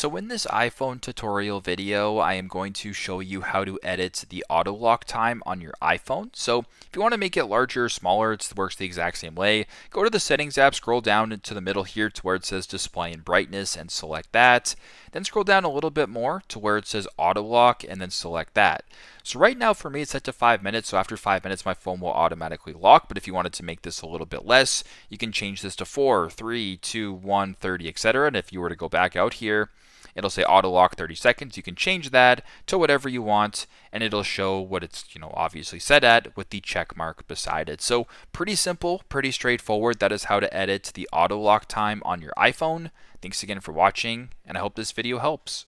So in this iPhone tutorial video, I am going to show you how to edit the auto lock time on your iPhone. So if you want to make it larger or smaller, it works the exact same way. Go to the settings app, scroll down into the middle here to where it says display and brightness and select that. Then scroll down a little bit more to where it says auto lock and then select that. So right now for me it's set to 5 minutes, so after 5 minutes my phone will automatically lock, but if you wanted to make this a little bit less, you can change this to 4, 3, 2, 1, 30, etc. And if you were to go back out here, it'll say auto lock 30 seconds. You can change that to whatever you want, and it'll show what it's obviously set at with the check mark beside it. So pretty simple, pretty straightforward. That is how to edit the auto lock time on your iPhone. Thanks again for watching, and I hope this video helps.